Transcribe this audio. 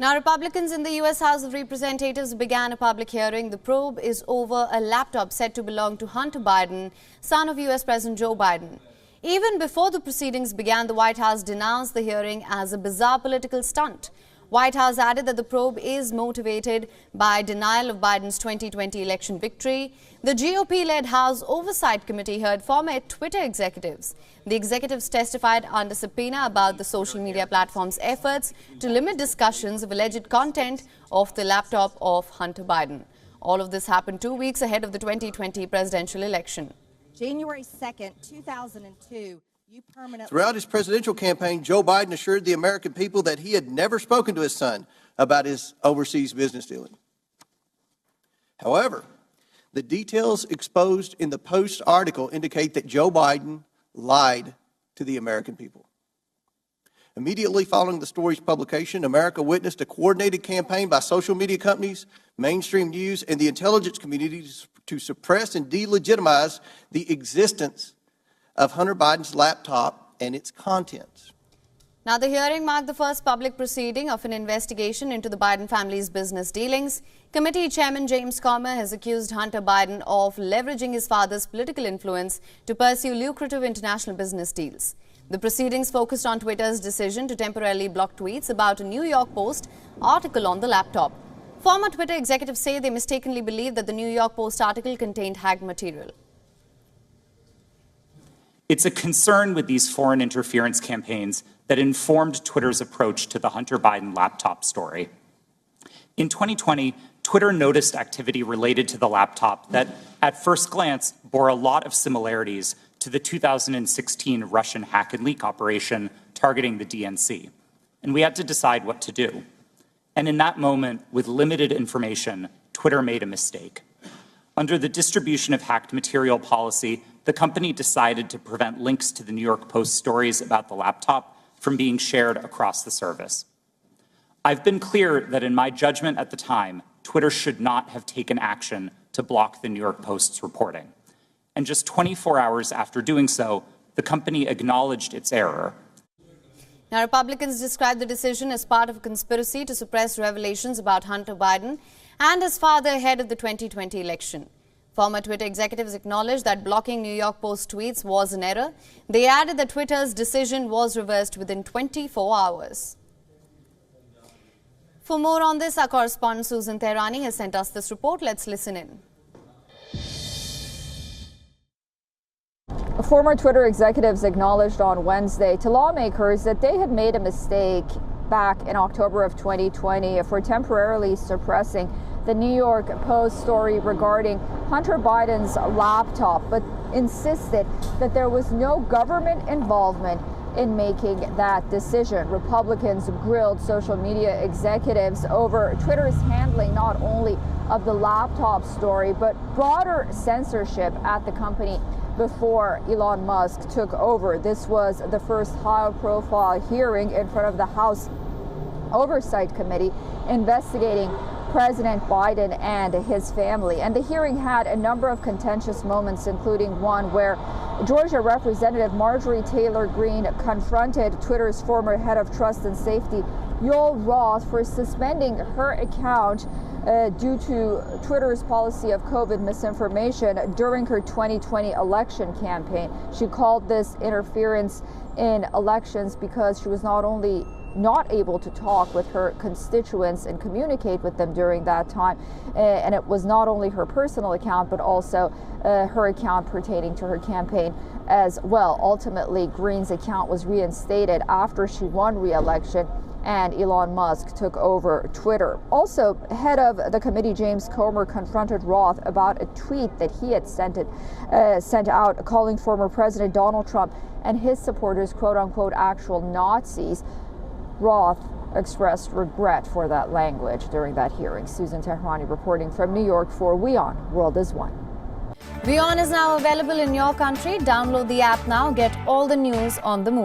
Now, Republicans in the U.S. House of Representatives began a public hearing. The probe is over a laptop said to belong to Hunter Biden, son of U.S. President Joe Biden. Even before the proceedings began, the White House denounced the hearing as a bizarre political stunt. White House added that the probe is motivated by denial of Biden's 2020 election victory. The GOP-led House Oversight Committee heard former Twitter executives. The executives testified under subpoena about the social media platform's efforts to limit discussions of alleged content of the laptop of Hunter Biden. All of this happened 2 weeks ahead of the 2020 presidential election. January 2nd, 2002. Throughout his presidential campaign, Joe Biden assured the American people that he had never spoken to his son about his overseas business dealing. However, the details exposed in the Post article indicate that Joe Biden lied to the American people. Immediately following the story's publication, America witnessed a coordinated campaign by social media companies, mainstream news, and the intelligence community to suppress and delegitimize the existence of Hunter Biden's laptop and its contents. Now, the hearing marked the first public proceeding of an investigation into the Biden family's business dealings. Committee Chairman James Comer has accused Hunter Biden of leveraging his father's political influence to pursue lucrative international business deals. The proceedings focused on Twitter's decision to temporarily block tweets about a New York Post article on the laptop. Former Twitter executives say they mistakenly believed that the New York Post article contained hacked material. It's a concern with these foreign interference campaigns that informed Twitter's approach to the Hunter Biden laptop story. In 2020, Twitter noticed activity related to the laptop that, at first glance, bore a lot of similarities to the 2016 Russian hack and leak operation targeting the DNC. And we had to decide what to do. And in that moment, with limited information, Twitter made a mistake. Under the distribution of hacked material policy, the company decided to prevent links to the New York Post stories about the laptop from being shared across the service. I've been clear that in my judgment at the time, Twitter should not have taken action to block the New York Post's reporting. And just 24 hours after doing so, the company acknowledged its error. Now, Republicans described the decision as part of a conspiracy to suppress revelations about Hunter Biden and his father ahead of the 2020 election. Former Twitter executives acknowledged that blocking New York Post tweets was an error. They added that Twitter's decision was reversed within 24 hours. For more on this, our correspondent Susan Tehrani has sent us this report. Let's listen in. Former Twitter executives acknowledged on Wednesday to lawmakers that they had made a mistake back in October of 2020 for temporarily suppressing the New York Post story regarding Hunter Biden's laptop, but insisted that there was no government involvement in making that decision. Republicans grilled social media executives over Twitter's handling not only of the laptop story, but broader censorship at the company before Elon Musk took over. This was the first high-profile hearing in front of the House Oversight Committee investigating President Biden and his family. And the hearing had a number of contentious moments, including one where Georgia Representative Marjorie Taylor Greene confronted Twitter's former head of trust and safety, Yoel Roth, for suspending her account due to Twitter's policy of COVID misinformation during her 2020 election campaign. She called this interference in elections because she was not only not able to talk with her constituents and communicate with them during that time. And it was not only her personal account, but also her account pertaining to her campaign as well. Ultimately, Greene's account was reinstated after she won re-election and Elon Musk took over Twitter. Also, head of the committee, James Comer, confronted Roth about a tweet that he had sent out calling former President Donald Trump and his supporters, quote-unquote, actual Nazis. Roth expressed regret for that language during that hearing. Susan Tehrani reporting from New York for WION World is One. WION is now available in your country. Download the app now. Get all the news on the move.